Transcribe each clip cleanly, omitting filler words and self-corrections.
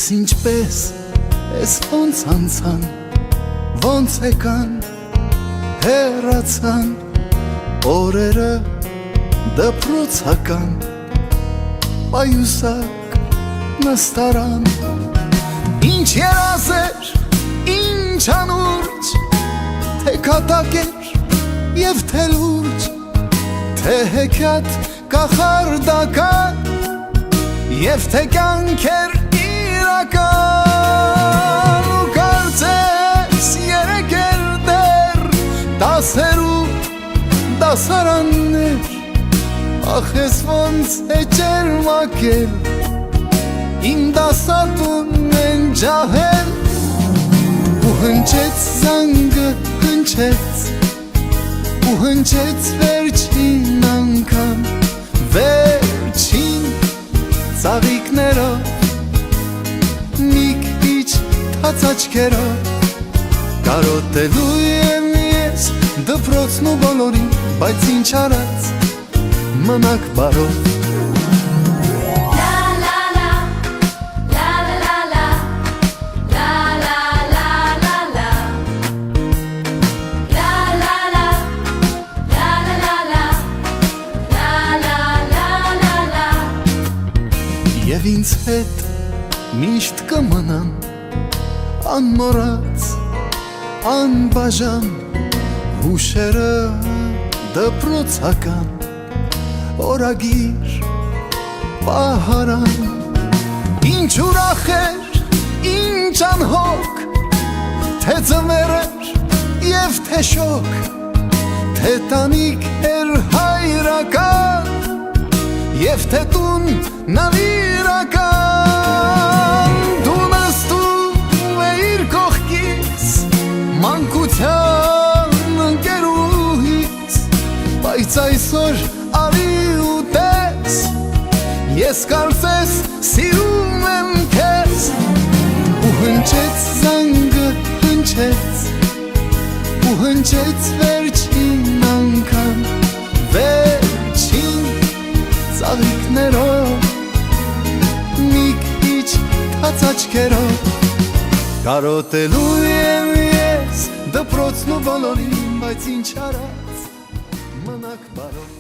Ես ինչպես, ես ոնց անցան, ոնց եկան, հեռացան, օրերը դպրոցական, պայուսակ նստարան, ինչ երազեր, ինչ անուրջ, թե կատակ էր և թե լուրջ, թե հեքիաթ կախարդական և թե կյանք էր իրական ու կարծես երեկ էր դեռ դասերու դասարաններ ախ ես ոնց է ճերմակել իմ դասատուն են ջահել ու հնչեց զանգը հնչեց ու հնչեց վերջին անգամ վերջին ծաղիկներով մի քիչ թաց աչքերով կարոտելու եմ ես դպրոցն ու բոլորին բայց ինչ արած մնաք բարով Եվ ինձ հետ միշտ կմնան անմոռաց, անբաժան հուշերը դպրոցական օրագիր պահարան ինչ ուրախ էր, ինչ անհոգ թե ձմեռ էր և թե շոգ թե տանիք էր հայրական և թե տուն նավիրական դու նստում էիր կողքիս մանկության ընկերուհիս բայց այսօր արի ու տես ես կարծես սիրում եմ քեզ ու հնչեց զանգը հնչեց ու հնչեց վերջին անգամ վերջին ծաղիկներով մի քիչ թաց աչքերով կարոտելու եմ ես դպրոցն ու բոլորին բայց ինչ արած մնաք բարով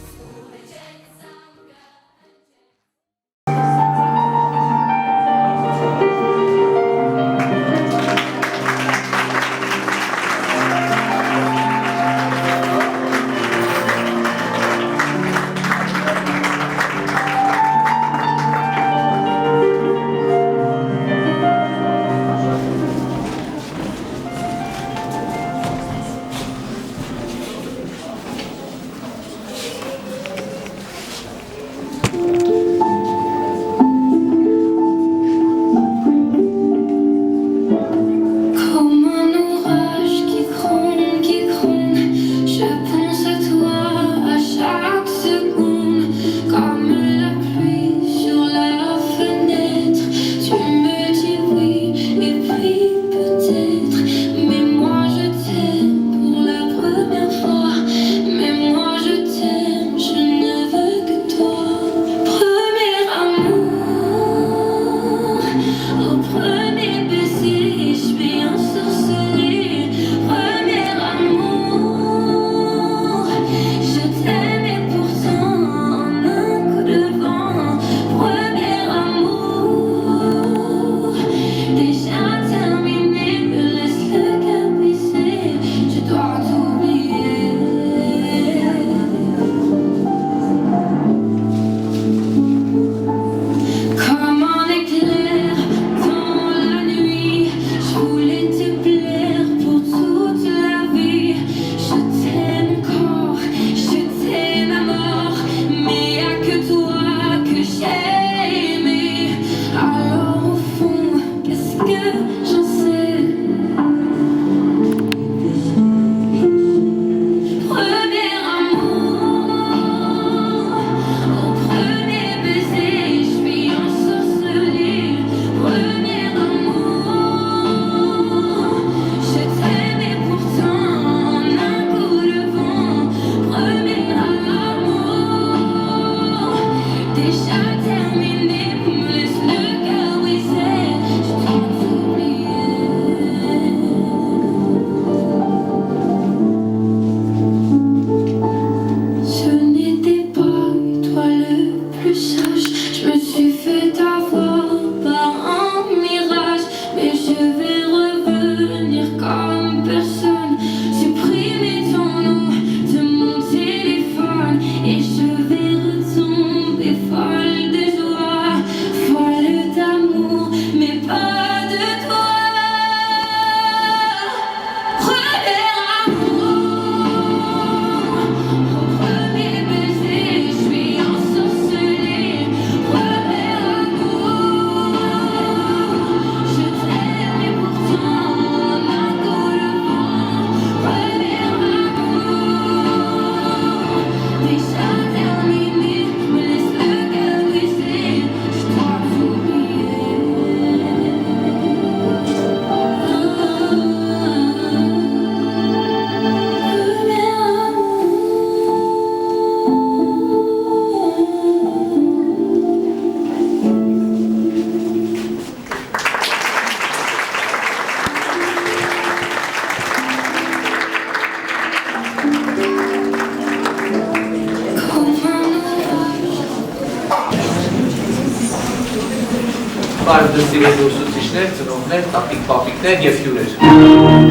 Բարև ձեզ սիրելի ուսուցիչներ, ծնողներ, տատիկ, պապիկներ և հյուրեր։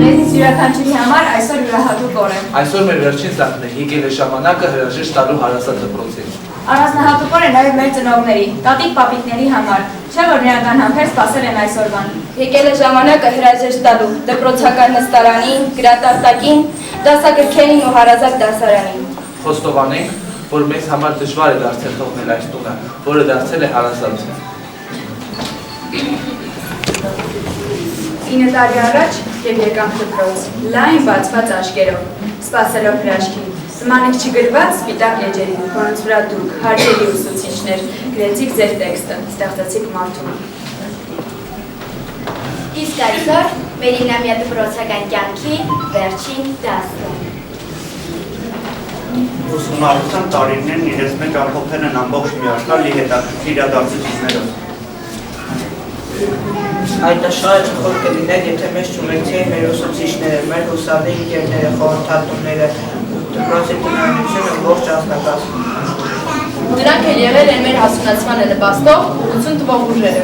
Մեզ յուրաքանչյուրի համար այսօր յուրահատուկ օր է։ Այսօր մեր վերջին զանգն է, եկել է ժամանակը հրաժեշտ տալու Հարասատ դպրոցին։ Առանձնահատուկ օր է նաև մեր ծնողների, տատիկ պապիկների համար, չէ՞ որ նրանք անհամբեր սպասել են այսօրվան։ Եկել է ժամանակը հրաժեշտ տալու դպրոցական նստարանին, գրատախտակին, դասագրքերին ու հարազատ դասարանին։ Խոստովանենք, որ մեզ համար դժվար է դարձել թողնել այս տունը, որը դարձել է Հարասատ։ 9 տարի առաջ և եկամ դպրոց, լայն բացված աչքերով, սպասելով հրաշքին, սմանեք չգրված սպիտակ էջերին, որոնց վրա դուք, հարգելի ուսուցիչներ, գրեցիք ձեր տեքստը, ստեղծեցիք մարդուն։ Իսկ այսօր մեր 9-ամյա դպրոցական կյանքի վերջին դասն է։ Ուսումնառության տարիներն իրենց մեջ ամփոփել են ամբողջ մի աշխարհի հետաքրքիր իրադարձություններով։ Այդաշարը չխոր կլիներ, եթե մեզ չունեցեին մեր ուսուցիչները, մեր հուսալի ընկերները, խորհրդատուները, դպրոցի տնօրենությունը ողջ անձնակազմը։ Նրանք էլ եղել են մեր հասունացմանը նպաստող ուսուն տվող ուժերը։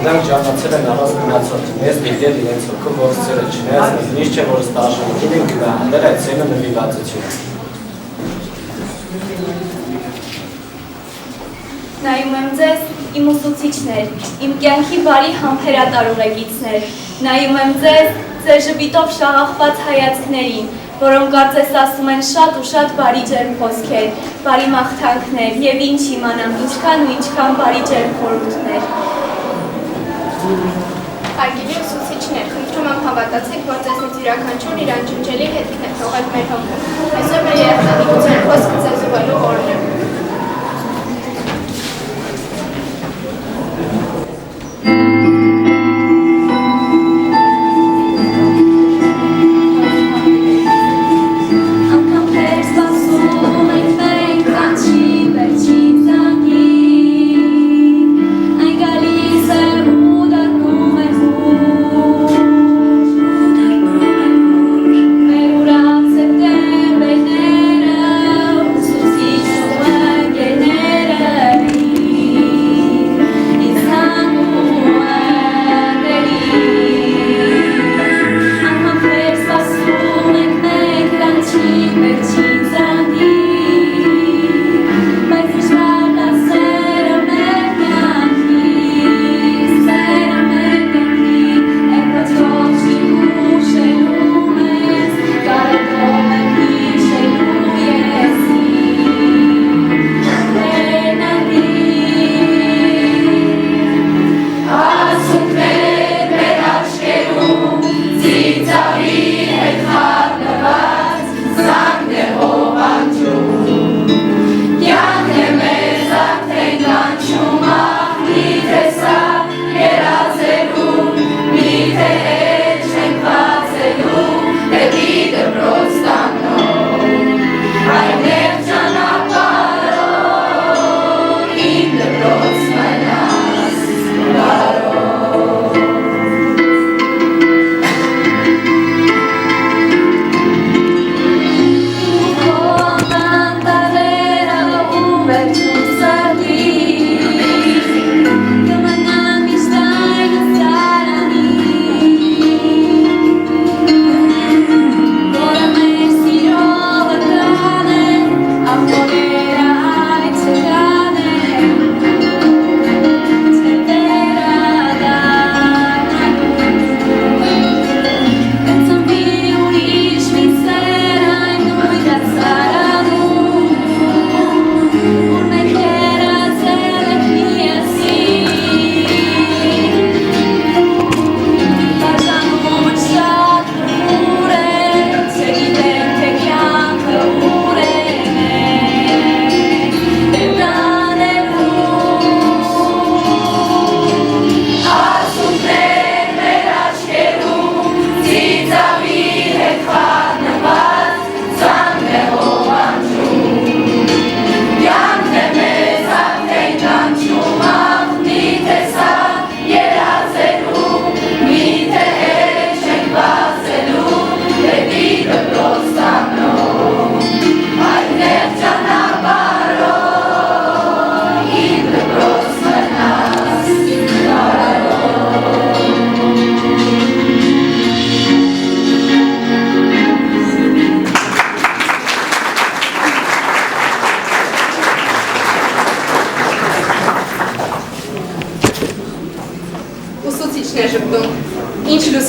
Նրանք ճանաչել են առանց գնացորդ, մեզ դիտել իրենց հոգու ողջերը, չնայած միշտ չէ, որ ստաժողին են գնահատել այդ սենը նվիրվածությունը։ Նայում եմ ձեզ, իմ ուսուցիչներ, իմ կյանքի բարի համբերատար ուղեկիցներ, նայում եմ ձեզ, ձեր ժպիտով շաղախված հայացքներին, որոնք կարծես ասում են շատ ու շատ բարի ջերմ խոսքեր, բարի մաղթանքներ և ինչ իմանամ, ինչքան ու ինչքան բարի ջերմ խորհուրդներ։ Հարգելի ուսուցիչներ, խնդրում եմ հավատացեք, որ ձեզնից յուրաքանչյուրն իր անջնջելի հետքն է թողել մեր հոգում։ Այսօր մեր երեխաների խոսքը ձեզ ուղղելու օրն է։ September,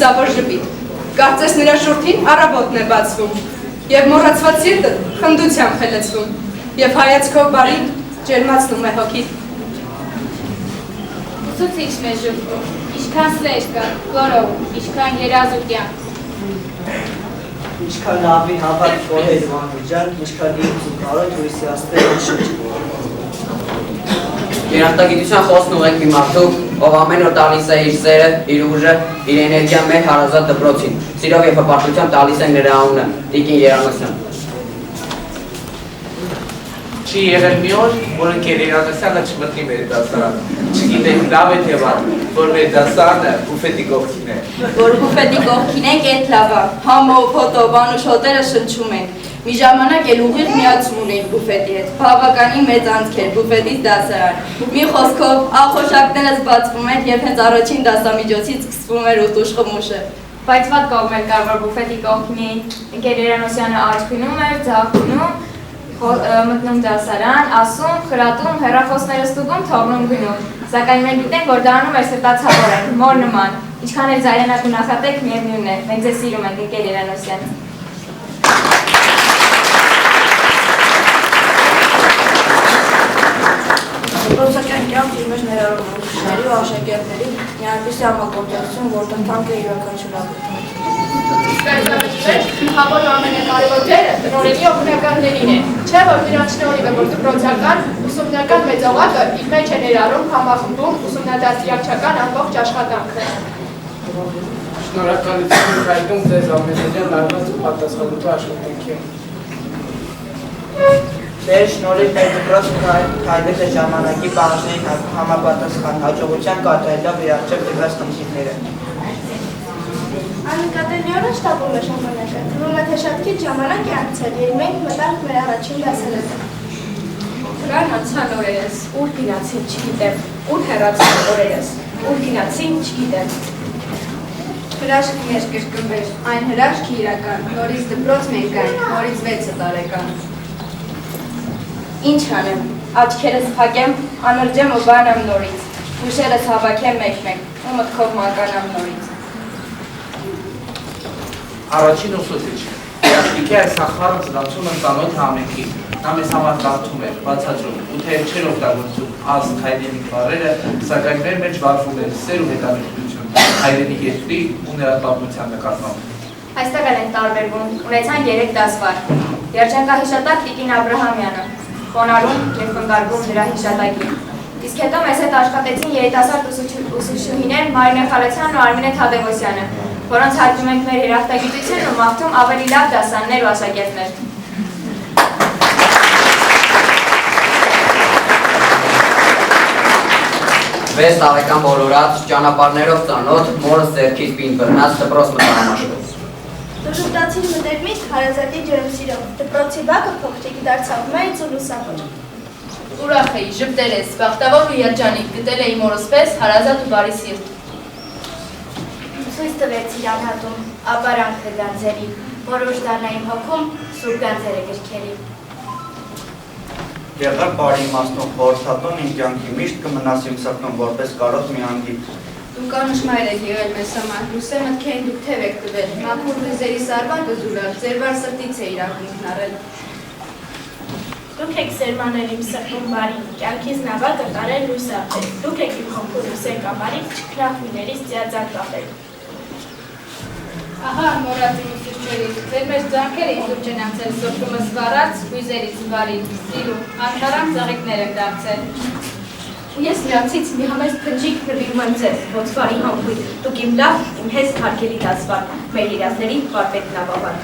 լուսավոր ժպիտ։ Կարծես նրա շուրթին առավոտն է բացվում, և մոռացված սիրտը խնդությամբ է լցվում, և հայացքով բարի ջերմացնում է հոգիդ։ Ուսուցիչն է ժպտում, ինչքան սեր կա, գորով, ինչքան երազ ու կյանք։ Ինչքան լավի հավատ կողեր ու անվիճան, ինչքան իրուց ու կարոտ հույսի աստղեր ու շրջի։ Երախտագիտության խոսն ուղեք մի մարդու, ով ամեն օր տալիս է իր սերը, իր ուժը, իր էներգիան մեր հարազատ դպրոցին, սիրով և հպարտությամբ տալիս ենք նրա անունը, Տիկին Երանոսյան։ Չի եղել մի օր, որ ընկեր Երանոսյանը չմտնի մեր դասարան, չգիտենք լավ է թե վատ, որ մեր դասարանը բուֆետի կողքին է։ Որ բուֆետի կողքին ենք, էդ լավա, համով, հոտով, անուշ հոտերը շնչում ենք։ Մի ժամանակ էլ ուղիղ միացում ունեինք բուֆետի հետ, բավականին մեծ անցք էր բուֆետից դասարան։ Մի խոսքով, ախոշակներս բացվում էր և հենց առաջին դասամիջոցից սկսվում էր ուտուշ խմուշը։ Բայց վատ կողմ էր կար, որ բուֆետի կողքին ընկեր Երանոսյանը աջ գնում էր, ձախ գնում, մտնում դասարան, ասում, խրատում, հեռախոսները ստուգում, թողնում գնում։ Սակայն մենք գիտենք, որ դա անում էր սրտացավոր ենք, մոր նման։ Ինչքան էլ զայրենակ ու նախատեք, միևնույն է, մենք ձեզ սիրում ենք, ընկեր Երանոսյան։ Դպրոցական կյանքը մեր ներառում է ուսուցիչների ու աշակերտների մի այնպիսի համագործակցություն, որտեղ թանկ է յուրաքանչյուրը։ Հավոն ամենակարևոր դերը տնօրենի օգնականներին է, չէ՞ որ նրանց շնորհիվ է, որ դպրոցական ուսումնական մեծ օղակը իր մեջ է ներառում համախմբում ուսումնադաստիարակչական ամբողջ աշխատանքը։ Շնորհակալություն ենք հայտնում ձեզ ամենօրյա լարված ու պատասխանատու աշխատանքին։ Ձեր շնորհիվ մեր դպրոցը քայլել է ժամանակի պահանջներին համապատասխան հաջողության կատարելով իր առջև դրված խնդիրները։ Աննկատելիորեն շտապում է ժամանակը, թվում է թե շատ քիչ ժամանակ է անցել, և մենք մտանք մեր առաջին դասարանը։ Դրան անցան օրերս, ուր գնացին չգիտեմ, ուր հեռացան օրերս, ուր գնացին չգիտեմ։ Հրաշքն էր կրկնվեր, այն հրաշքի իրական, նորից դպրոց մենք այն, նորից 6 տարեկան։ Ինչ անեմ, աչքերս փակեմ, անրջեմ ու բանամ նորից, ուշերս հավաքեմ մեկ-մեկ, ու մտքով մանկանամ նորից։ Առաջին ուսուցիչը, երաշտիկի այս ախվարը զգացում եմ ծանոթ համենքի, նա մեզ համար կարդում էր, բացատրում, ու թե չէր օգտագործում ազգ հայրենիք բառերը, սակայն մեր մեջ վարվում էր սեր ու հետաքրքրություն, հայրենիք երկրի ու նրա պատմության նկատմամբ։ Այստեղ էլ են տարբերվում, ունեցան 3 դասվար, երջանկահիշատակ Տիկին Աբրահամյանը, խոնարհում և խնգարվում նրա հիշատակին։ Իսկ հետո մեզ հետ աշխատեցին երիտասարդ ուսուցչուհիներ Մարինե Խալեցյանն ու Արմինե Թադևոսյանը, որոնց հարգում ենք մեր երախտագիտությունն ու մաղթում ավելի լավ դասաններ ու աշակերտներ։ Վեց տարեկան բոլորած, ճանապարհներով ծանոթ, մորս ձեռքից պին բռնած դպրոց մտահամաշվեց։ Դժուտացիր մտերմից հարազատի ջերմսիրով, դպրոցի բակը փոքրիկ դարձավ մեծ ու լուսավոր։ Ուրախ էի, ժպտել ես, բախտավոր ու երջանիկ, գտել էի մորս պես հարազատ ու բարի սիրտ։ Ցույց տվեցիր անհատում, ապարանքը գանձերի, որոշ դառնային հոգում, սուրբ գանձերը գրքերի։ Եղար բարի իմաստուն խորհրդատուն իմ կյանքի միշտ կմնաս իմ սրտում որպես կարոտ մի անգիտ։ Դուք անշմայր եք եղել մեզ համար, լուսե մտքերին դուք թև եք տվել, մաքուր լույզերի սարվակը զուրալ, ձեր վար սրտից է իրավունքն առել։ Դուք եք սերմանել իմ սրտում բարի, կյանքից նավակը տարել լույս աղել, դուք եք իմ խմբում լուսե կամարից չքնախույներից ծիածակ կապել։ Ահա մորած իմ ուսուցչերից, ձեր մեջ ձանքեր էին դուք ճնացել սոքումս վարած, հույզերից բարի, սիրում, անհարամ ծաղիկներ եք դարձել։ Ու ես նրանցից մի համեստ փնջիկ նվիրում եմ ձեզ, ոնց բարի համբույր, դուք իմ լավ, իմ հեզ հարգելի դասվար, մեր երազների վարպետն ավավար։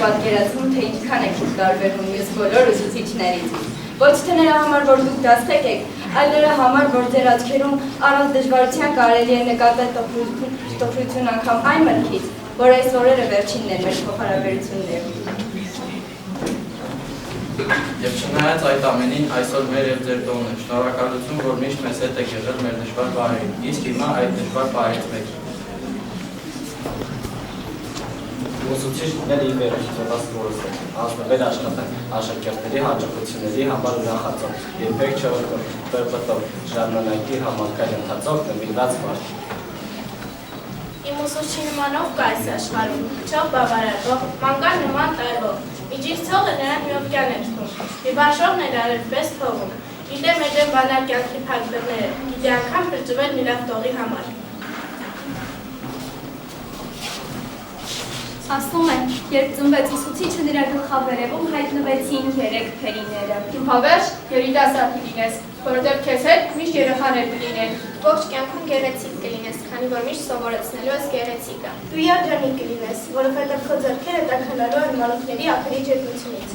պատկերացնում, թե ինչքան եք տարբերվում մյուս բոլոր ուսուցիչներից։ Ոչ թե նրա համար, որ դուք դաստեք եք, այլ նրա համար, որ ձեր աչքերում առանց դժվարության կարելի է նկատել տոկրություն անգամ այն մտքից, որ այս օրերը վերջինն են մեր փոխհարաբերություններում։ Եվ չնայած այդ ամենին, այսօր մեր և ձեր տոնն է, շնորհակալություն, որ միշտ մեզ հետ եք եղել մեր դժվար պահերին, իսկ հիմա այդ դժվար պահերից մեկին։ Ուսուցիչները ի վերջնված որոշել են ազնվել աշխատել աշակերտների հաջողությունների համար ուրախացող, երբեք չվրպտող, ժամանակի համակարգ ընթացող նվիրված մարդ։ Իմ ուսուցչի նմանով կա այս աշխարհում, չող բավարարվող, մանկան նման տարվող, միջից ցողը նրան մի օվկիան է թվում, եւ աշխողն էլ արևպես թողում, գիտե մեր դեմ բանալ կյանքի փակտները, գիտե անգամ փրկվել մի լավ տողի համար։ Ասում են, երբ ծնվեց ուսուցիչը նրա գլխավերևում հայտնվեցին 3 փերիները։ Հավերժ երիտասարդ կլինես, որովհետև քեզ հետ միշտ երեխաներ կլինեն։ Ողջ կյանքում գեղեցիկ կլինես, քանի որ միշտ սովորեցնելու ես գեղեցիկը։ Դու երջանիկ կլինես, որովհետև քո ձեռքերը տաքանալու են մանուկների ափերի ջերմությունից։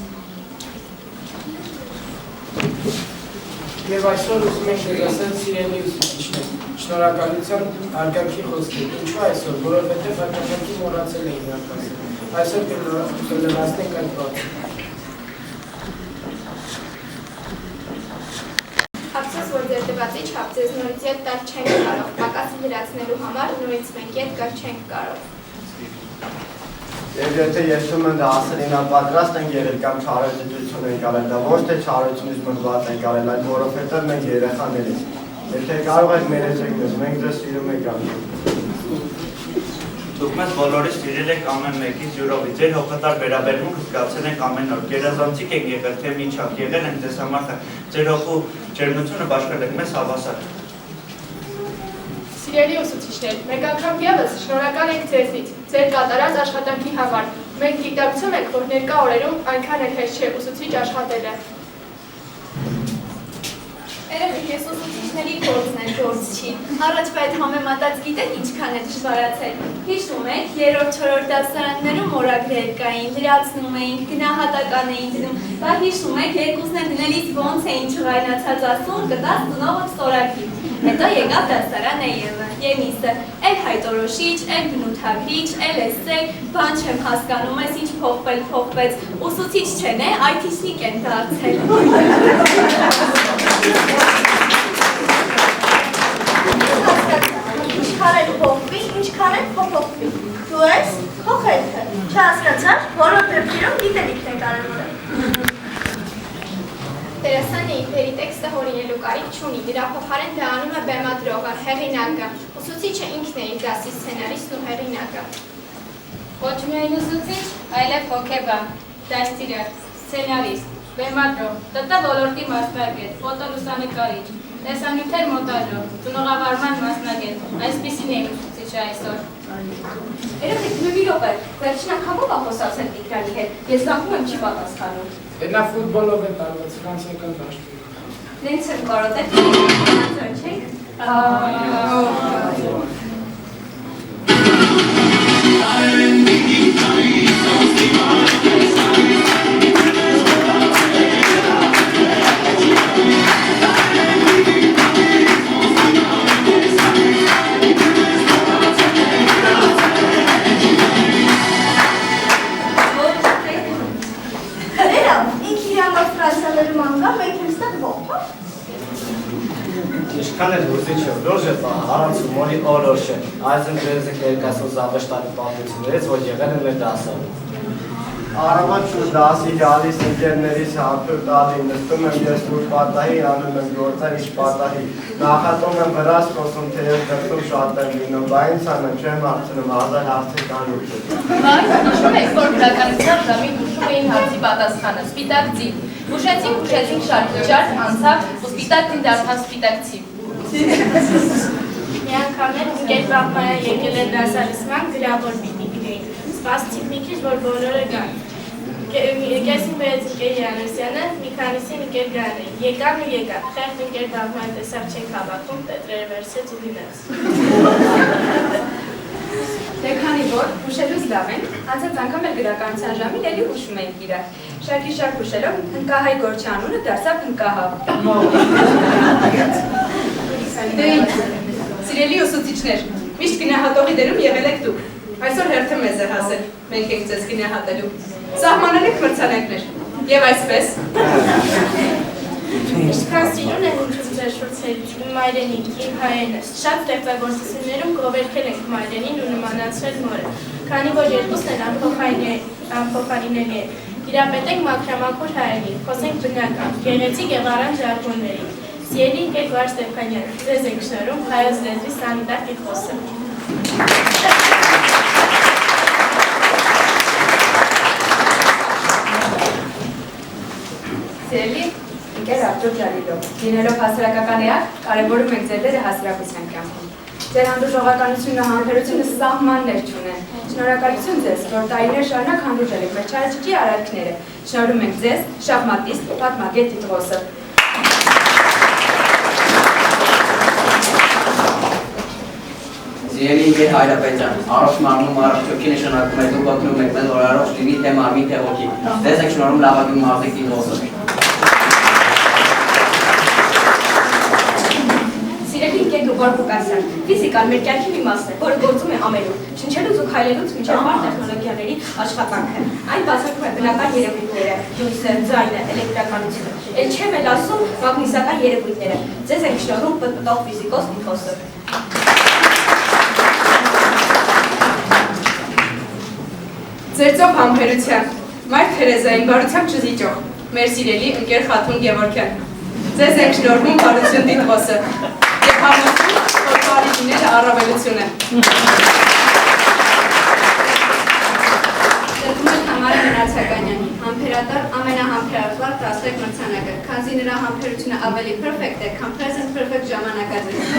Եվ այսօր ուզում ենք դասել սիրելի ուսուցիչներ, շնորհակալության արգանքի խոսքեր, ինչու այսօր, որովհետև հաճախակի մոռացել էին նրանք ասել, այսօր կլրացնենք այդ բացը։ Ափսոս, որ ձեր տվածի չափ ձեզ նորից ետ տալ չենք կարող, պակասը լրացնելու համար նորից մենք ետ կար չենք կարող։ Եվ եթե երբում են դասերին պատրաստ ենք եղել կամ չարաճճություն ենք արել, դա ոչ թե չարությունից մտված ենք արել, այլ որովհետև մենք երեխաներ ենք։ Եթե կարող եք ներեցեք մեզ, մենք ձեզ սիրում ենք անգամ։ Դուք մեզ բոլորից սիրել եք ամեն մեկից յուրովի, ձեր հոգատար վերաբերմունքը զգացել ենք ամեն օր, գերազանցիկ եք եղել, թե մինչև եղել ենք ձեզ համար, ձեր հոգու ջերմությունը բաշխել եք մեզ հավասար։ Սիրելի ուսուցիչներ, մեկ անգամ ևս շնորհակալ ենք ձեզնից, ձեր կատարած աշխատանքի համար։ Մենք գիտակցում ենք, որ ներկա օրերում այնքան էլ հեշտ չէ ուսուցիչ աշխատելը։ Երեխեք, ես ուսուցիչների գործն է, գործ չի։ Առաջվա այդ համեմատած գիտեք ինչքան է դժվարացել։ Հիշում եք, 3-4 դասարաններում օրագրեր կային, լրացնում էինք, գնահատական էին դնում, բա հիշում եք, երկուսն է դնելիս ոնց էին չղայնացած ասում, կտաս ծնողը ստորագրի։ Հետո եկավ դասարան Եմիսը, էլ հայտորոշիչ, էլ բնութագրիչ, էլ էսսեյ, բան չեմ հասկանում ես ինչ փոխվեց, ուսուցիչ չեն է, այթիշնիկ են դարձել։ Ինչքան էլ փոխվի, ինչքան էլ փոփոխվի։ Դու ես քո խելքը, չհասկացար, բոլոր դեպքերում գիտելիքն է կարևորը։ Դերասանը իբերի տեքստը հորինելու կարիք չունի, դրա փոխարեն դա անում է բեմադրողը, հեղինակը, ուսուցիչը ինքն է իր դասի սցենարիստն ու հեղինակը։ Ոչ միայն ուսուցիչ, այլև հոգեբան, դաստիարակ, սցենարիստ, բեմադրող, ՏՏ ոլորտի մասնագետ, ֆոտոլուսանկարիչ, տեսանյութեր մոնտաժող, ծնողավարման մասնագետ, այսպիսին է ուսուցիչը այսօր։ Երեխեք, մի րոպե, վերջին անգամով խոսացել Տիգրանի հետ, ես զանգում եմ չի պատասխանում։ Նա ֆուտբոլով է տարված ֆրանսիական դաշտում։ Նենց եմ կարոտել, չեք։ Ինչքան էլ ուսուցիչը լուրջ է առանց հումորի օրոշ է, այսինքն դրես եք ներկայացնում զավեշտանի պատմություններից, որ եղել են մեր դասարանում։ Առավոտ դասի գալիս ընկերներիս հարցեր տալի, նստում եմ ես որ պատահի, անում եմ գործեր ինչ պատահի, նախատում եմ վրաս խոսում, թե ես դրսում շատ եմ լինում, բա ինձ անեմ, չեմ հարցնում, ազար հարցի կանուտ է։ Բայց հիշում եք, որ գրականության ժամին ուշում էին հարցի պատասխանը, սպիտակ ձի։ Ուշեցինք շարք անցավ ու սպիտակ ձին դարձավ սպիտակ ձի։ Մի անգամ էլ Գեր Բաղմարյան եկել էր դասարիսման գրավոր պիտի գրեին, սպասցիք մի քիչ, որ բոլորը գան։ Կեսին բերեցին Գեր Յանեսյանը, մի քանիսին ընկեր գան էին, եկան ու եկան, խեղճ ընկեր Բաղմարյան տեսակ չենք հավաքում, Պետրերը վերցրեց ու դիմեց։ Դե քանի որ հուշելուց լավ են, անցած անգամ էլ գրականության ժամին էլի հուշում ենք իրար։ Շարքի շարք հուշելով Հնկահայ Գորչի անունը դարձավ Հնկահավ։ Դե ինչ, սիրելի ուսուցիչներ, միշտ գնահատողի դերում եղել եք դուք։ Այսօր հերթը մեզ է հասել, մենք ենք ձեզ գնահատելու։ Սահմանել եք մրցանակներ, և այսպես։ Ինչքան սիրուն են ինչում ձեր շուրցերից, իմ մայրենին, իմ հայերնս, շատ ստեղծագործություններում գովերքել ենք մայրենին ու նմանացրել մորը, քանի որ երկուսն են անփոխարինելի են, տիրապետենք մաքրամաքուր հայերին, խոսենք բնական, գեղեցիկ և առանց ժարգոնների, սիրելի ընկեր Վար Ստեփանյան, ձեզ ենք շնորհում հայոց լեզվի սանիտար տիտղոսը։ Սիրելի ընկեր Արտուր Ջալիլով, լինելով հասարակական էակ, կարևորում ենք ձեր դերը հասարակության կյանքում։ Ձեր հանդուրժողականությունն ու համբերությունը սահմաններ չունեն։ Շնորհակալություն ձեզ, որ տարիներ շարունակ հանդուրժել եք մեր չարաճճի արարքները։ Շնորհում ենք ձեզ շախմատիստ, պատմագետ տիտղոսը։ Սիրելի ընկեր Հայրապետյան, առողջ մարմնում առողջ հոգի նշանակում է դուք օգնում եք մեզ, որ առողջ լինի թե մարմին, թե հոգի։ Ձեզ եք շնորհում լավագույն մարզիկ տիտղոսը։ Կորպուկասյան։ Ֆիզիկան մեր կյանքի մի մասն է, որը գործում է ամենուր, շնչելուց ու քայլելուց մինչև բար տեխնոլոգիաների աշխատանքը։ Այն բացատրում է բնական երևույթները, լույսը, ձայնը, էլեկտրականությունը։ Էլ չեմ էլ ասում մագնիսական երևույթները։ Ձեզ ենք շնորհում պտպտող ֆիզիկոս Տիտոսը։ Ձեր ծով համբերության, Մայր Թերեզային բարությամբ չզիջող, մեր սիրելի ընկեր Խաթուն Գևորգյան։ Ձեզ ենք շնորհում բարություն Տիտոսը և համոզում, որ բարի լինելը առավելություն է։ Տրվում են Համարը Մնացականյանի, համբերատար ամենահամբերատար տասրեք մրցանակը, քանզի նրա համբերությունը ավելի պերֆեկտ է, քան present perfect ժամանակազրույցը։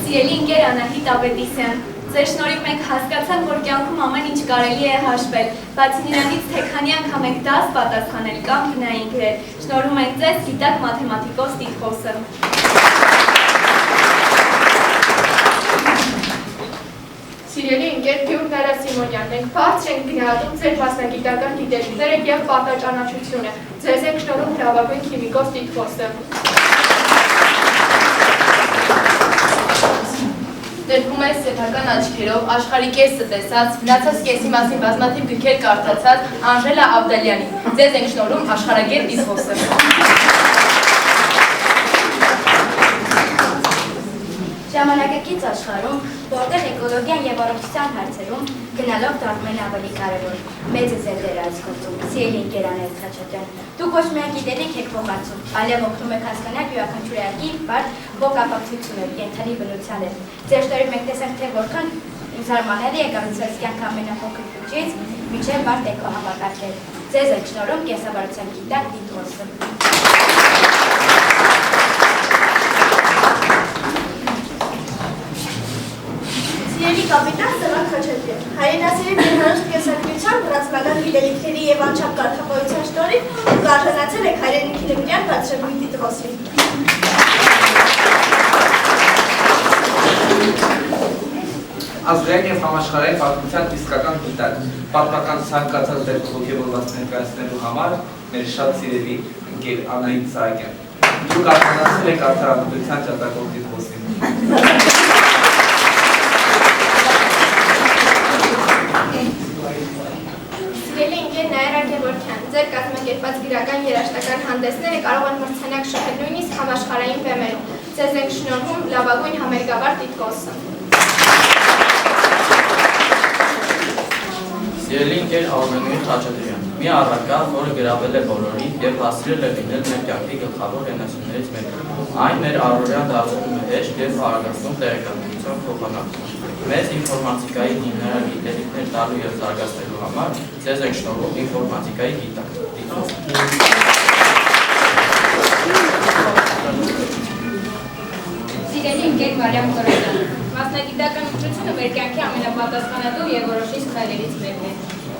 Սիրելի ընկեր Անահիտ Ավետիսյան, ձեր շնորհիվ մենք հասկացանք, որ կյանքում ամեն ինչ կարելի է հաշվել, բացի նրանից թե քանի անգամ եք դաս պատասխանել կամ գնային գրել։ Շնորհում ենք ձեզ գիտակ մաթեմատիկոս Տիտոսը։ Սիրելի ընկեր Գյուր Նարա Սիմոնյան, մենք բարձր ենք գնահատում ձեր մասնագիտական գիտելիքները և պարտաճանաչությունը։ Ձեզ ենք շնորհում լավագույն քիմիկոս Տիտոսը։ Տրվում է սեփական աչքերով, աշխարհի կեսը տեսած, մնացած կեսի մասին բազմաթիվ գրքեր կարդացած Անժելա Աբդալյանի։ Ձեզ ենք շնորհում աշխարհագետ Տիտոսը։ Ժամանակակից աշխարհում, որտեղ էկոլոգիան և առողջության հարցերում գնալով դառնում են ավելի կարևոր։ Մեծ է ձեր դերազգործում, սիրելի ընկերաներ Խաչատրյան։ Դուք ոչ միայն գիտելիք եք փոխանցում, այլև օգնում եք հասկանալ յուրաքանչյուր այգի բարդ ողկապակցությունը, կենդանի բնությանը։ Ձեր շնորհիվ մենք տեսանք, թե որքան զարմանալի է կառուցված կյանքը ամենափոքր քուչից մինչև բարդ էկոհամակարգեր։ Ձեզ ենք շնորհում կենսաբարության գիտակ Տիտոսը։ Սիրելի կապիտան Սևակ Խաչատրյան, հայրենասիրի ներհանուշ կենսագրության, ռազմական գիտելիքների և անչափ կարգապահության շնորհիվ արժանացել եք հայրենիքի նվիրյալ բարձրագույն տիտղոսին։ Ազգային և համաշխարհային պատմության իսկական գիտակ, պատմական ցանկացած դեպք ոգևորված ներկայացնելու համար մեր շատ սիրելի ընկեր Անահիտ Սահակյան։ Դուք արժանացել եք արդարամտության ջատագով տիտղոսին։ Սիրելի ընկեր Նաիրա Գևորգյան, ձեր կազմակերպած գրական երաժշտական հանդեսները կարող են մրցանակ շփել նույնիսկ համաշխարհային բեմերում։ Ձեզ ենք շնորհում լավագույն համերգավար Տիտոսը։ Սիրելի ընկեր Արմենուհի Խաչատրյան, մի առարկա, որը գրավել է բոլորին և հասցրել է լինել մեր կյանքի գլխավոր հենասյուներից մեկը։ Այն մեր առօրյան դարձնում է հեշտ և արագացնում տեղեկատվության փոխանակումը։ Մեզ ինֆորմատիկայի հիմնարար գիտելիքներ տալու և զարգացնելու համար ձեզ ենք շնորհում ինֆորմատիկայի գիտակ Տիտոսը։ Սիրելի ընկեր Մարիամ Կորոյան, մասնագիտական ուշությունը մեր կյանքի ամենապատասխանատու և որոշիչ քայլերից մեկն է։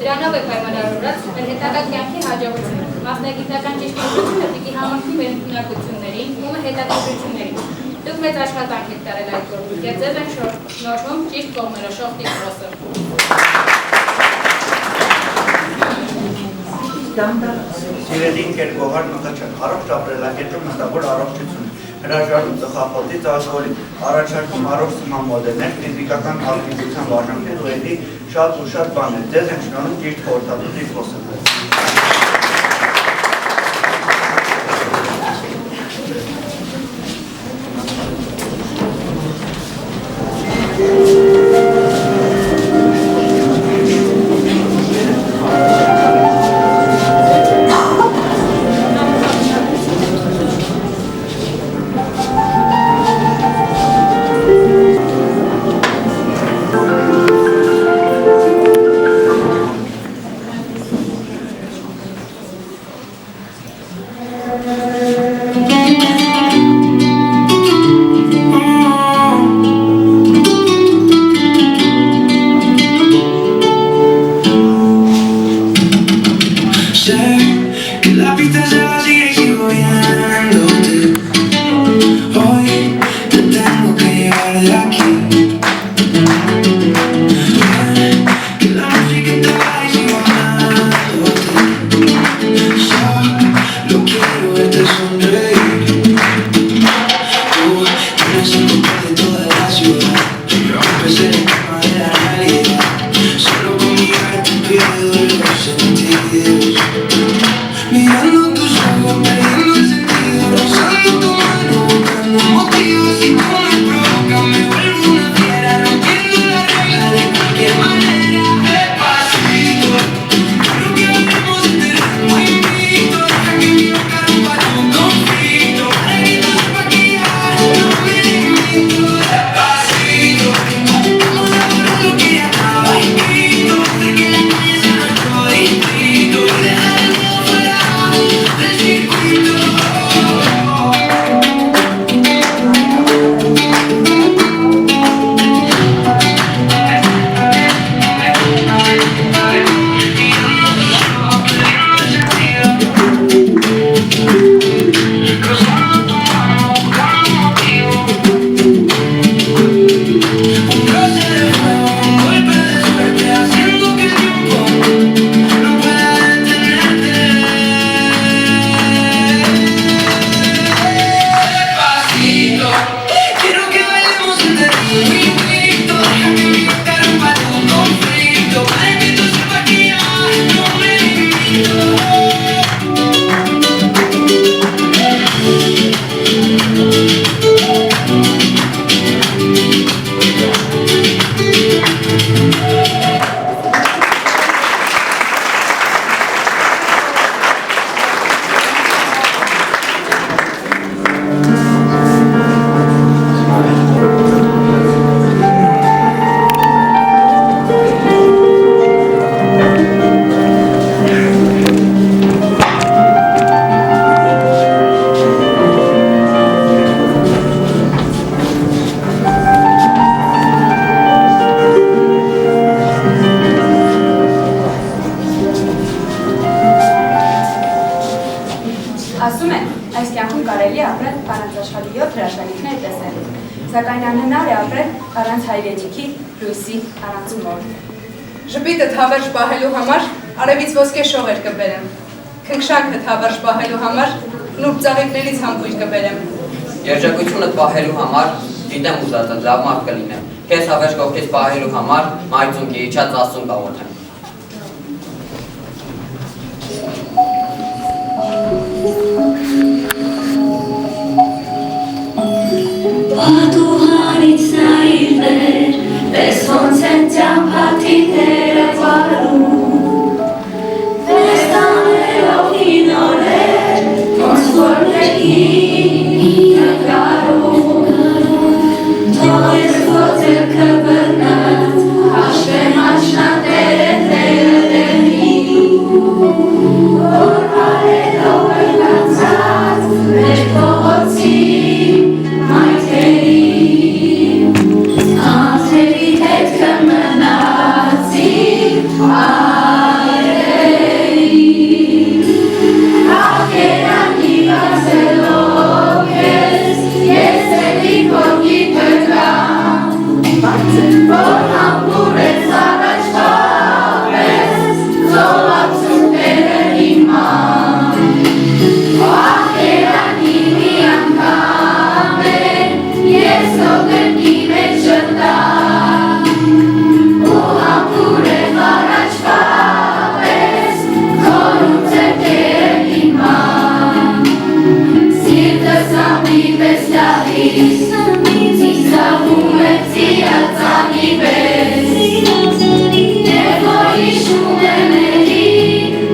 Դրանով է պայմանավորված մեր հետագա կյանքի հաջողությունը։ Մասնագիտական ճշգրտությունը պիտի համընկնի մեր հնարավորություններին ու հետաքրքրություններին։ Դուք մեծ աշխատանք եք տարել այդ գործում և ձեզ ենք շնորհում ճիշտ կողմնորոշող Տիտոսը։ Սիրելի ընկեր Գոհար Մկաչյան, առողջ ապրելակերպում մտավոր առողջություն, հրաժարվում ծխախոտից, ալկոհոլից, առաջարկում առողջ սնման մոդելներ, ֆիզիկական ակտիվության վարժանքներ ու էլի շատ ու շատ բաներ։ Ձեզ ենք շնորհում ճիշտ խորհրդատու Տիտոսը։ սակայն անհնար է ապրել առանց հայրենիքի, լույսի, առանց մոր։ Ժպիտը հավերժ պահելու համար արևից ոսկե շողեր կբերեմ։ Քնքշանքը հավերժ պահելու համար նուրբ ծաղիկներից համբույր կբերեմ։ Երջանկությունդ պահելու համար դիտեմ ուզածը լավ մարդ կլինեմ։ Քեզ հավերժ կողքից պահելու համար մայրցուն գիիչած Աստծուն կաղոթեմ։ Պատուհանից նայիրներ, պես ոնց են ճամփաթիները վարում, պես տաներով հինորեր, ոնց որ լեգին նկարում, թող ես ոտերքը բռնած, հաշվեմ աչնատերետները դեմին, որ արելով ըլլացած, մեր փողոցի Անձերի հետ կմնացի այրեի Աղերանի վազելով ես էլի կողի պրգամ Որ համբուր ես առաջվա պես զոլացուկները իման Աղերանի մի անգամ Ես ոգնի մեջ շտամ ու համբուր եմ առաջվա պես քորում ձերքերն իման Սիրտս ամի պես լավից ծիծաղում է ծիածանի պես Եվ որ իշում եմ էլի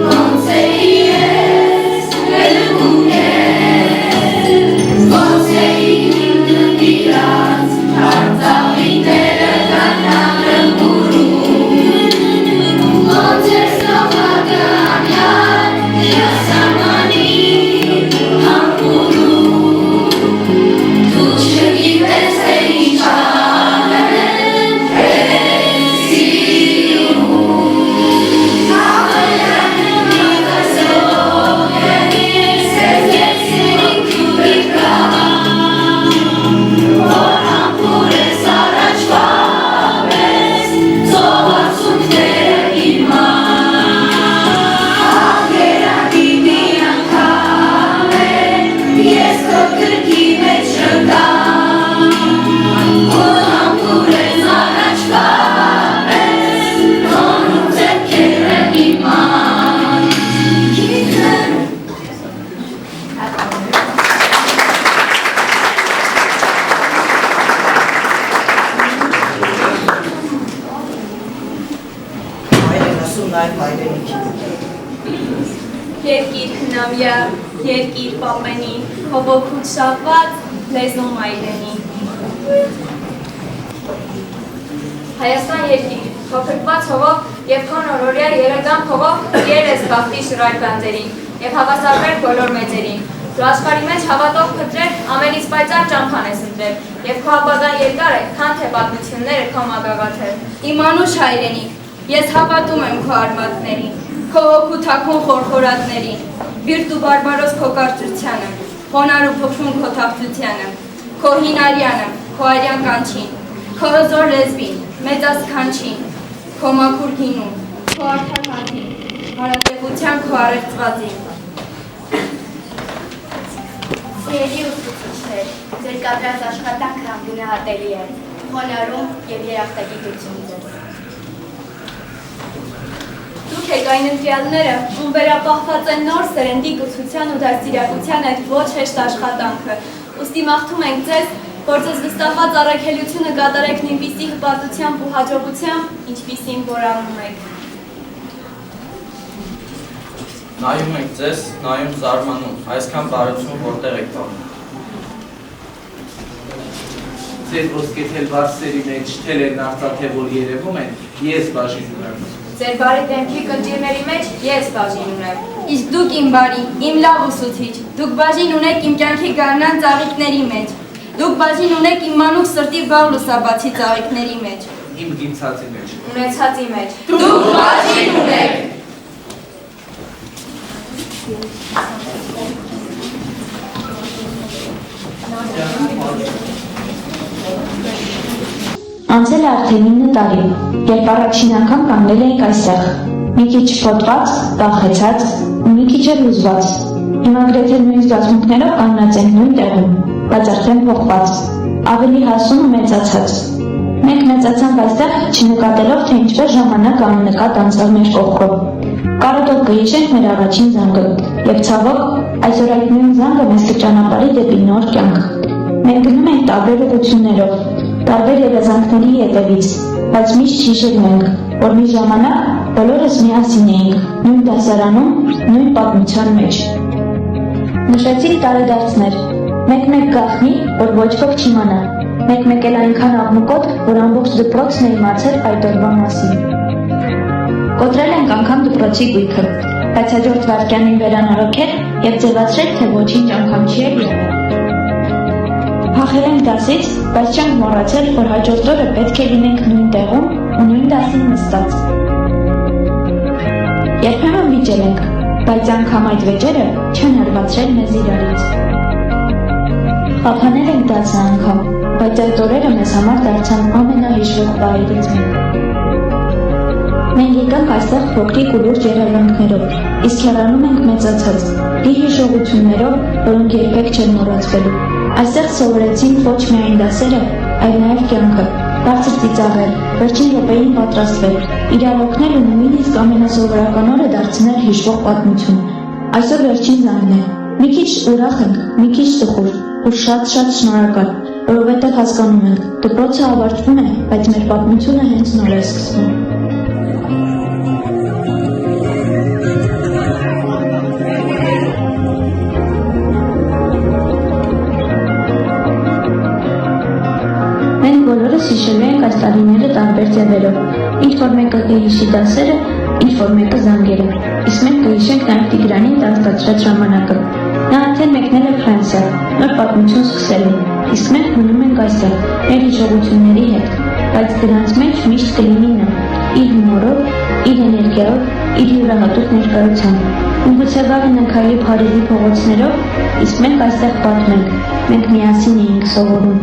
ոնց էի ես գլում ես ոնց էի Իրաց արձավիները կանանը մուրում Ոնց ես նողակը ամյան Յասամանի համպուրում Դու չգիտես է ինչ անեն Ես սիրում Աղերանը մատասով ես Ես ես սիրում քուր կաղ Որ համբուր ես առաջվա պես Զովացունքները իման Աղերանի մի անգամ Ես քո գրքի մեջ շգամ Որ համբուր ես առաջվա պես Քոնում ձերքերը իման Նայր հայրենիքի Երկիր հնամյա, երկիր պապենի, հովոքուտ շապված, լեզում այրենի Հայաստան երկիր, փոքրկված հովով և քո նորորյա երեգան փողով եր ես բախտի շռայլ բանձերին և հավասարվեր բոլոր մեծերին Դու աշխարհի մեջ հավատով փտրել, ամենից պայծառ ճամփան ես ընտրել և քո ապագան երկար է, քան թե պատմությունները քո մագաղաթել Իմ անուշ հայրենիք, ես հավատում եմ քո արմատներին, քո հոգու թաքուն խորխորատներին, բիրտ ու բարբարոս քո կարծրությանը, խոնար ու փոքրուն քո թավջությանը, քո հինարյանը, քո արյան կանչին, քո հզոր լեզվին, մեծասքանչին, քո մաքուր գինուն, քո արդարհատին, հարատեղության քո առեղծվածին։ Սիրելի ուսուցիչներ, ձեր կատարած աշխատանքը անգունահատելի է, խոնարհում և երախտագիտություն ձեզ։ Դուք եք այն ընտրյալները, ում վերապահված են նոր սերնդի կցության ու դաստիարակության այդ ոչ հեշտ աշխատանքը։ Ուստի մաղթում ենք ձեզ, որ ձեզ վստահված առաքելությունը կատարեք նույնպիսի հպարտությամբ ու հաջողությամբ, ինչպիսին որ անում եք։ Նայում եք ձեզ, նայում զարմանում, այսքան բարություն որտեղ եք պահում։ Ձեր ոսկեթել վարսերի մեջ թելերն արծաթևոր երևում են, ես բաժին ունեմ։ Ձեր բարի դեմքի կնճիրների մեջ ես բաժին ունեմ։ Իսկ դուք իմ բարի, իմ լավ ուսուցիչ, դուք բաժին ունեք իմ կյանքի գարնան ծաղիկների մեջ։ Դուք բաժին ունեք իմ մանուկ սրտի բաղ լուսաբացի ծաղիկների մեջ։ Իմ գինցածի մեջ։ Ունեցածի մեջ։ Դուք բաժին ունեք։ Անցել է արդեն 9 տարի, երբ առաջին անգամ կանգնել էինք այստեղ, մի քիչ փոթված, վախեցած ու մի քիչ էլ հուզված։ Հիմա գրեթե նույն զգացմունքներով կանգնած ենք նույն տեղում, բայց արդեն փոխված, ավելի հասուն ու մեծացած։ Մենք մեծացանք այստեղ չնկատելով, թե ինչպես ժամանակ աննկատ անցավ մեր կողքով։ Կարոտով կհիշենք մեր առաջին զանգը, և ցավոք, այսօր այդ նույն զանգը մեզ կճանապարհի դեպի նոր կյանք։ Մենք գնում ենք տարբեր ուղղություններով, տարբեր երազանքների հետևից, բայց միշտ հիշելու ենք, որ մի ժամանակ բոլորս միասին էինք, նույն դասարանում, նույն պատմության մեջ։ Նշեցիք տարեդարձներ, մեկ-մեկ գաղտնի, որ ոչ ոք չիմանա, մեկ-մեկ էլ այնքան աղմուկոտ, որ ամբողջ դպրոցն է իմացել այդ օրվա մասին։ Կոտրել ենք անգամ դպրոցի գույքը, բայց հաջորդ վայրկյանին վերանորոգել և ձևացրել, թե ոչինչ անգամ չի եղել։ Փախել ենք դասից, բայց չենք մոռացել, որ հաջորդ օրը պետք է լինենք նույն տեղում ու նույն դասին նստած։ Երբեմն վիճել ենք, բայց անգամ այդ վեճերը չեն հեռացրել մեզ իրարից։ Խափանել ենք դասը անգամ, բայց այդ օրերը մեզ համար դարձան ամենահիշվող պահերից մեկը։ Մենք եկանք այստեղ փոքրիկ ու լուրջ երազանքներով, իսկ հեռանում ենք մեծացած, լի հիշողություններով, որոնք երբեք չեն մոռացվելու։ Այստեղ սովորեցինք ոչ միայն դասերը, այլ նաև կյանքը, բարձր ծիծաղել, վերջին րոպեին պատրաստվել, իրար օգնել ու նույնիսկ ամենասովորական օրը դարձնել հիշվող պատմություն։ Այսօր վերջին զանգն է։ Մի քիչ ուրախ ենք, մի քիչ տխուր ու շատ շնորհակալ, որովհետև հասկանում ենք, դպրոցը ավարտվում է, բայց մեր պատմությունը հենց նոր է սկսվում։ Մենք բոլորս հիշելու ենք այս տարիները տարբեր ձևերով, ինչ-որ մեկը կհիշի դասերը, ինչ-որ մեկը զանգերը, իսկ մենք կհիշենք նաև Տիգրանին տանձկացրած ժամանակը։ Նա արդեն մեկնել է Ֆրանսիա, նոր պատմություն սկսելու, իսկ մենք մնում ենք այստեղ, մեր հիշողությունների հետ, բայց դրանց մեջ միշտ կլինի նա, իր հումորով, իր էներգիայով, իր յուրահատուկ ներկայությամբ։ Ու գուցե վաղը նա քայլի Փարիզի փողոցներով, իսկ մենք այստեղ պատմենք, մենք միասին էինք սովորում։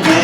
Go,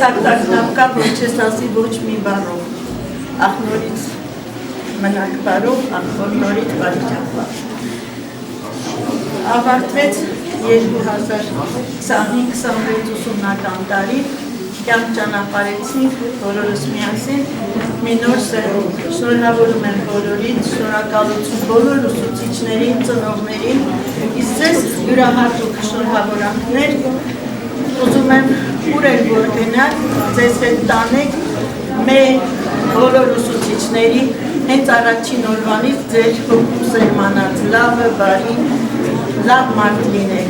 Տակ-տակ կա, որ չես ասի ոչ մի բառով, ախ նորից մնաք բարով, ախ որ նորից բարի ճապար։ Ավարտվեց 2025-26 ուսումնական տարի, կյանք ճանապարհեցինք բոլորս միասին մի նոր սերունդ։ Շնորհավորում եմ բոլորին, շնորհակալություն բոլոր ուսուցիչներին, ծնողներին, իսկ ձեզ յուրահատուկ շնորհավորանքներ ուզում եմ ուր էլ որ գնաք, ձեզ հետ տանեք մեր բոլոր ուսուցիչների հենց առաջին օրվանից ձեր հոգու սերմանած լավը, բարի, լավ մարդ լինեք։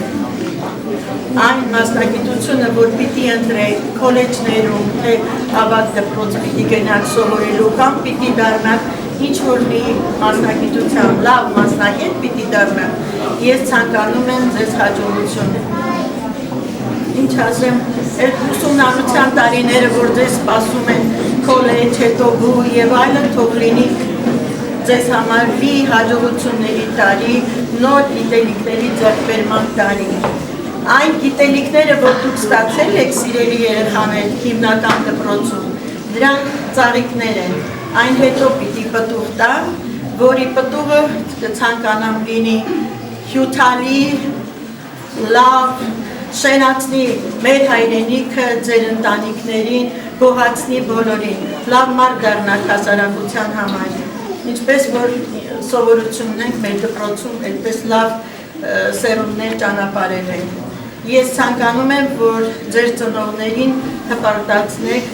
Այն մասնագիտությունը, որ պիտի ընտրեք քոլեջներում, թե ավագ դպրոց պիտի գնաք սովորելու կամ պիտի դառնաք ինչ-որ մի մասնագիտության լավ մասնագետ պիտի դառնաք, ես ցանկանում եմ ձեզ հաջողություն։ Ինչ ասեմ, այդ ուսումնառության տարիները, որ ձեզ սպասում են քոլեջ, հետո բու եւ այլն, թող լինի ձեզ համար լի հաջողությունների տարի, նոր գիտելիքների ձեռքբերման տարի։ Այն գիտելիքները, որ դուք ստացել եք, սիրելի երեխաներ, հիմնական դպրոցում, դրանք ծաղիկներ են, այն հետո պիտի պտուղ տա, որի պտուղը կցանկանամ լինի հյութալի, լավ, շենացնի մեր հայրենիքը, ձեր ընտանիքներին, գոհացնի բոլորին, լավ մարդ դառնաք հասարակության համար, ինչպես որ սովորություն ունենք մեր դպրոցում, այդպես լավ սերունդներ ճանապարհել ենք։ Ես ցանկանում եմ, որ ձեր ծնողներին հպարտացնեք,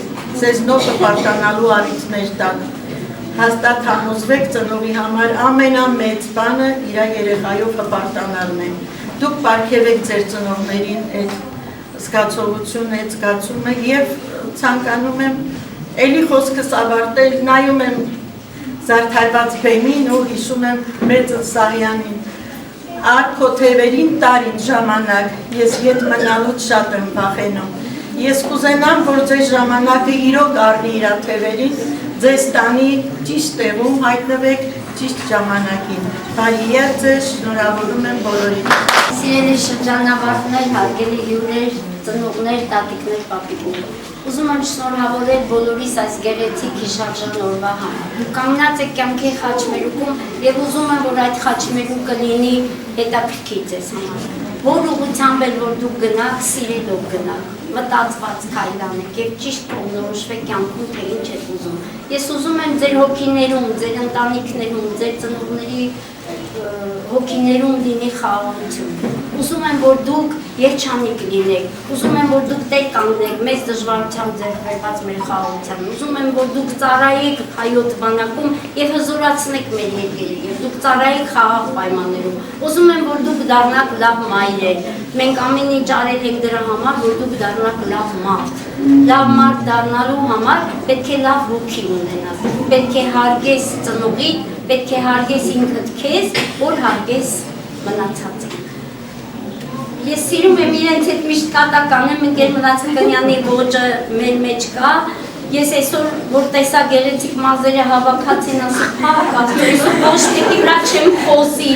ձեզնով հպարտանալու առիթներ տաք։ Հաստատ համոզվեք ծնողի համար ամենամեծ բանը իր երեխայով հպարտանալն է։ Դուք պարգևեք ձեր ծնողներին այդ զգացողությունը, այդ զգացումը եւ ցանկանում եմ էլի խոսքս ավարտել, նայում եմ զարդարված բեմին ու հիշում եմ մեծ Սահյանին։ Այդ քո թևերին տարին ժամանակ ես ետ մնալուց շատ եմ վախենում։ Ես կուզենամ, որ ձեր ժամանակը իրոք առնի իր թևերին, ձեզ տանի ճիշտ տեղում հայտնվեք ճիշտ ժամանակին։ Բարի երբ ձեզ, շնորհավորում եմ բոլորին։ Սիրելի շրջանավարտներ, հարգելի հյուրեր, ծնողներ, տատիկներ, պապիկներ։ Ուզում եմ շնորհավորել բոլորիս այս գեղեցիկ հիշարժան օրվա համար։ Դուք կանգնած եք կյանքի խաչմերուկում եւ ուզում եմ, որ այդ խաչմերուկը լինի հետաքրքիր ձեզ համար։ Որ ուղղությամբ էլ որ դուք գնաք, սիրելով գնաք, մտածված քայլ անեք եւ ճիշտ կողնորոշվեք կյանքում, թե ինչ եք ուզում։ Ես ուզում եմ ձեր հոգիներում, ձեր ընտանիքներում, ձեր ծնողների հոգիներում լինի խաղաղություն։ Ուզում եմ, որ դուք երջանիկ լինեք, ուզում եմ, որ դուք տեր կանգնեք մեծ դժվարությամբ ձեռք բերված մեր խաղաղության, ուզում եմ, որ դուք ծառայեք հայոց բանակում եւ հզորացնեք մեր երկիրը, եւ դուք ծառայեք խաղաղ պայմաններում։ Ուզում եմ, որ դուք դառնաք լավ մայրեր։ Մենք ամեն ինչ արել ենք դրա համար, որ դուք դառնաք լավ մարդ։ Լավ մարդ դառնալու համար պետք է լավ հոգի ունենաս, պետք է հարգես ծնողիդ, պետք է հարգես ինքդ քեզ, որ հարգես մնացածին։ Ես սիրում եմ իրենց հետ միշտ կատական եմ, ընկեր Մնացականյանի ոճը մեր մեջ կա, ես այսօր, որ տեսա գեղեցիկ մազերը հավաքած են ասի փառք, այսօր ոչ մեկի վրա չեմ խոսի,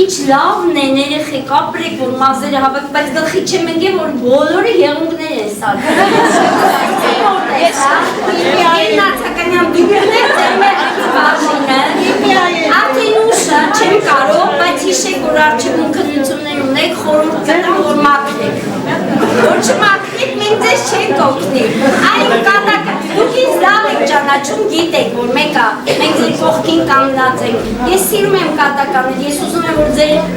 ինչ լավն են երեխեք ապրեք, որ մազերը հավաք, բայց գլխի չեմ ընկել, որ բոլորը եղունգներ են սարքել։ Մնացականյան դուքներ ձեր բաժինը, արդեն ուշը չեմ կարող, բայց հիշեք, որ արժևունքնություններ ունեք, խորհուրդ կտամ, որ մաքրեք։ Որ չմաքրեք, մենք ձեզ չենք օգնի։ Այն կատակը, դուք ինձ լավ եք ճանաչում, գիտեք, որ մեկա, մենք ձեր կողքին կանգնած ենք։ Ես սիրում եմ կատականել, ես ուզում եմ, որ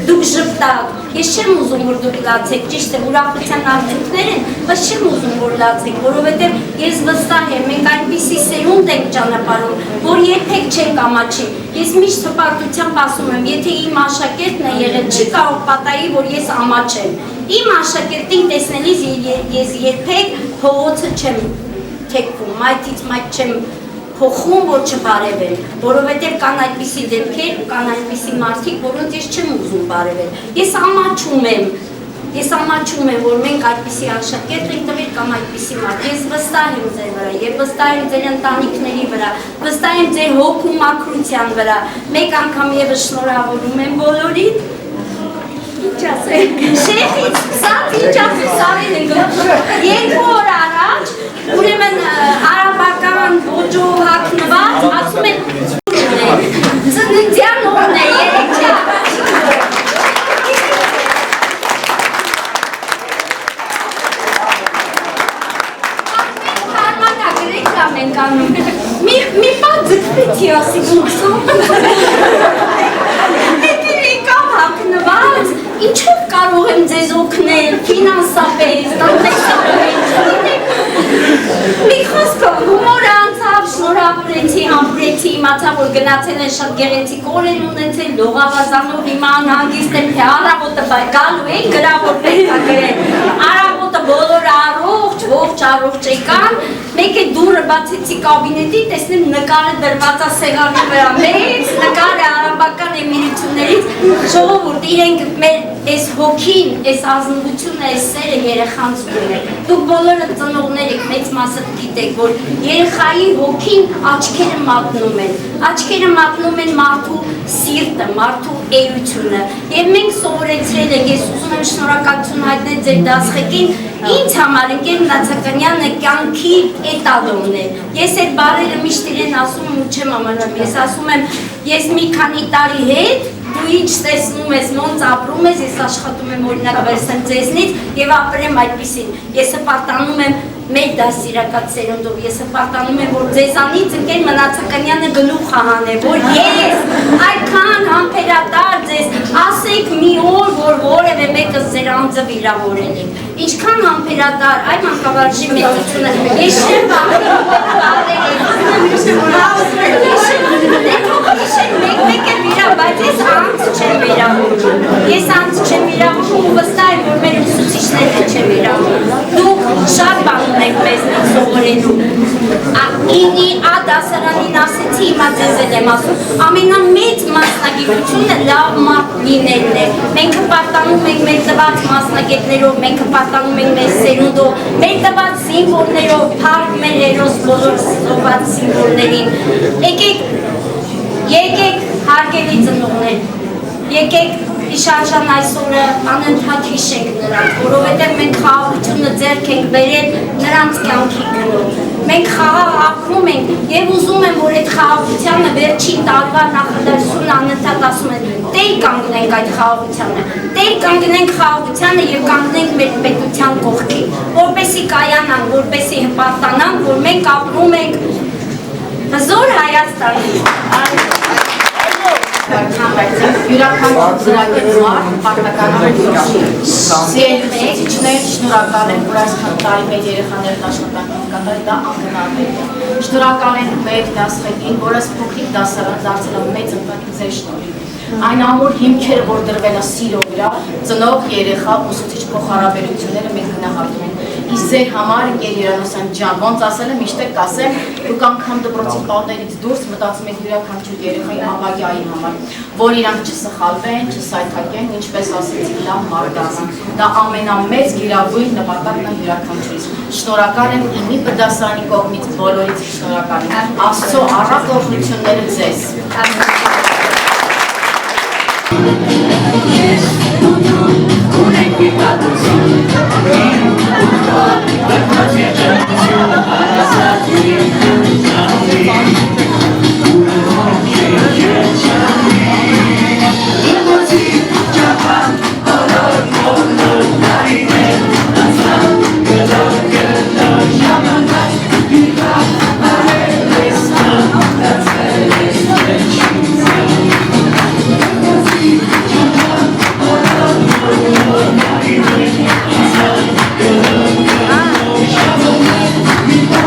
դուք ժպտաք։ Ես չեմ ուզում, որ դուք լացեք, ճիշտ է, ուրախության արդյունքներ են, բայց չեմ ուզում, որ լացեք, որովհետև ես վստահ եմ, մենք այնպիսի սերունդ ենք ճանապարհում, որ երբեք չենք ամաչի։ Ես միշտ հպարտությամբ ասում եմ, եթե իմ աշակերտն է եղել, չի կարող պատահի, որ ես ամաչեմ։ Իմ աշակերտին տեսնելիս ես երբեք փողոցը չեմ թեքվում, մայթից մայթ չեմ փոխում, որ չբարևեն, որովհետև կան այդպիսի դեպքեր, կան այդպիսի մարդիկ, որոնց ես չեմ ուզում բարևել։ Ես ամաչում եմ, որ մենք այդպիսի աշակերտ ենք տվել կամ այդպիսի մարդ։ Ես վստահ եմ ձեր վրա, եւ վստահ եմ ձեր ընտանիքների վրա, վստահ եմ ձեր հոգու մաքրության վրա։ Մեկ անգամ եւս շնորհավորում եմ բոլորին։ Ինչ ինչ ասենք։ Շեֆից սկսած ինչ ասես արին ենք։ 2 օր առաջ ուրեմն արաբական ոճով հագնված ասում են ծննդյան օրն է երեքյա։ Մենք անում մի պատ ձգվեցի ասի գուքսում հետի եկավ հագնված ինչով կարող եմ ձեզ օգնել ֆինանսապես, տնտեսապես մի խոսքով հումոր անցավ, շնորհավորեցի, համբուրեցի, իմացա, որ գնացել են շատ գեղեցիկ օրեր ունեցել, լողավազանով հիմա հանգիստ եմ, թե առավոտը գալու են գրավորներ գրել, առավոտը բոլոր առողջ եկան, մեկ է դուրը բացեցի կաբինետի, տեսնեմ նկարը դրված է սեղանի վրա, մեծ նկար է արաբական էմիրություններից, ժողովուրդ իրենք մեր այս հոգին, այս ազնվությունը, այս սերը երեխան զգում է։ Դուք բոլորը ծնողներ եք, մեծ մասը գիտեք, որ երեխայի հոգին աչքերը մատնում են մարդու սիրտը, մարդու էությունը։ Եվ մենք սովորեցրել ենք, ես ուզում եմ շնորհակալություն հայտնել ձեր դասղեկին, ինձ համար ընկեր Նացականյանը կյանքի էտալոնն է։ Ես այդ բառերը միշտ իրեն ասում եմ ու չեմ ամանում, ես ասում եմ, ես մի քանի տարի հետ դու ինչ տեսնում ես, ոնց ապրում ես, ես աշխատում եմ օրինակ վերցնեմ ձեզնից եւ ապրեմ այդպիսին։ Ես հպարտանում եմ մեր դասիրակաց սերունդով, ես հպարտանում եմ, որ ձեզանից ընկեր Նացականյանը գլուխ հանե, որ ես այդքան համբերատար ձեզ ասեք մի օր, որ որևէ մեկը ձեր անձը վիրավորել է։ Ինչքան համբերատար, այ մանկավարժի մեծությունը, ես չեմ մեկ է վիրավ, բայց ես անձ չեմ վիրավորում, ու վստահ եմ, որ մեր ուսուցիչները չեմ վիրավորում, դուք շատ բան ունեք մեզնից սովորելու, ինի դասարանին ասեցի, հիմա ձեզ եմ ասում, ամենամեծ մասնագիտությունը լավ մարդ լինելն է, մենք հպարտանում ենք մեր տված մասնագետներով, մենք հպարտանում ենք մեր սերունդով, մեր տված սիմվոլներով, փառք մեր հերոս բոլոր սովված սիմվոլներին, եկեք հարգելի ծնողներ, եկեք Իշարժան այսօրը անընդհատ հիշենք նրանց, որովհետև մենք խաղաղությունը ձեռք ենք բերել նրանց կյանքի գնով։ Մենք խաղաղ ապրում ենք և ուզում եմ, որ այդ խաղաղությանը վերջին տարվա նախադասությունն անընդհատ ասում են տեր կանգնենք այդ խաղաղությանը, տեր կանգնենք խաղաղությանը և կանգնենք մեր պետության կողքին, որպեսզի կայանանք, որպեսզի հպարտանանք, որ մենք ապրում ենք հզոր Հայաստանում։ Յուրաքանչյուր ծրագրեր պարտականորեն սիրելիներ, շնորհակալ եմ, որ այսքան տարի մեր երեխաներն աշխատանք են կատարել, դա ակնհայտ է։ Շնորհակալ եմ մեր դասղեկին, որ այս փոքրիկ դասարան դարձել է մեծ ընթացք ձեր շնորհիվ։ Այն ամուր հիմքերը, որ դրվել է սիրո վրա, ծնող, երեխա, ուսուցիչ փոխհարաբերությունները մենք գնահատում ենք։ Իսկ ձեր համար ընկեր Երանոսյան ջան, ոնց ասել եմ, իշտեղ կասեմ, դուք անգամ դպրոցի պատերից դուրս մտածում եք յուրաքանչյուր երեխայի ապագայի համար, որ իրանք չսխալվեն, չսայթաքեն, ինչպես ասեցիք, լավ մարդ դառնան։ Դա ամենամեծ գիրավույն նպատակն է յուրաքանչյուրից։ Շնորհակալ եմ իմի բդասարանի կողմից բոլորից շնորհակալ եմ։ Աստծո առատ օրհնությունները ձեզ։ We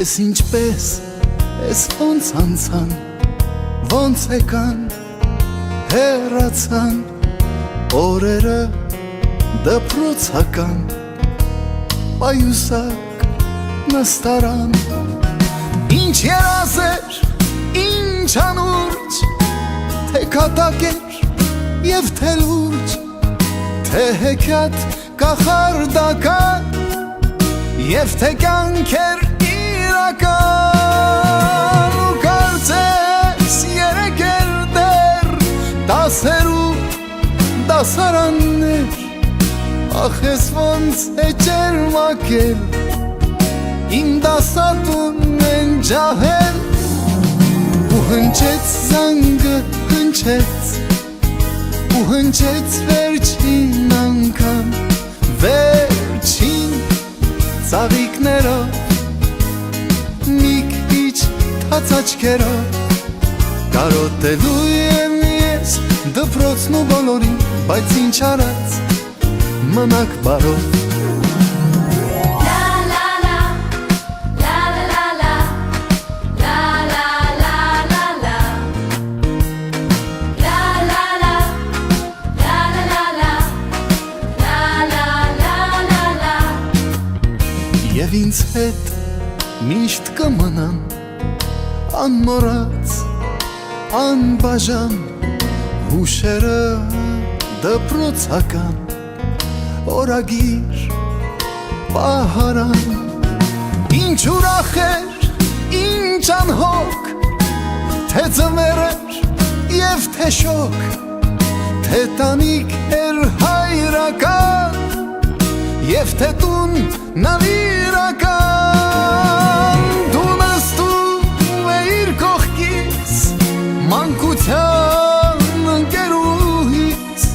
Ես ինչպես, ես ոնց անցան, ոնց եկան, հեռացան, օրերը դպրոցական, պայուսակ նստարան, ինչ երազեր, ինչ անուրջ, թե կատակ էր և թե լուրջ, թե հեքիաթ կախարդական և թե կյանք էր իրական ու կարծես երեկ էր դեռ դասերու դասարաններ ախ ես ոնց է ջերմակել իմ դասատուն են ջահել ու հնչեց զանգը հնչեց ու հնչեց վերջին անգամ վերջին ծաղիկներով մի քիչ թաց աչքերով կարոտելու եմ ես դպրոցն ու բոլորին բայց ինչ արած մնաք բարով Եվ ինձ հետ միշտ կմնան անմոռաց, անբաժան հուշերը դպրոցական օրագիր պահարան ինչ ուրախ էր, ինչ անհոգ թե ձմեռ էր և թե շոգ թե տանիք էր հայրական և թե տուն նավիրական դու նստում էիր կողքից մանկության ընկերուհից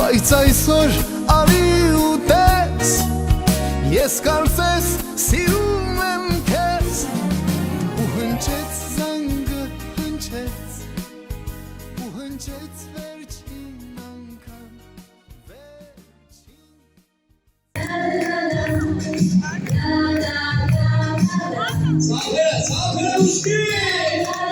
բայց այսօր արի ու տես ես կարծես սիրում եմ քեզ ու հնչեց զանգը հնչեց ու հնչեց վերջին անգամ Salve, salve,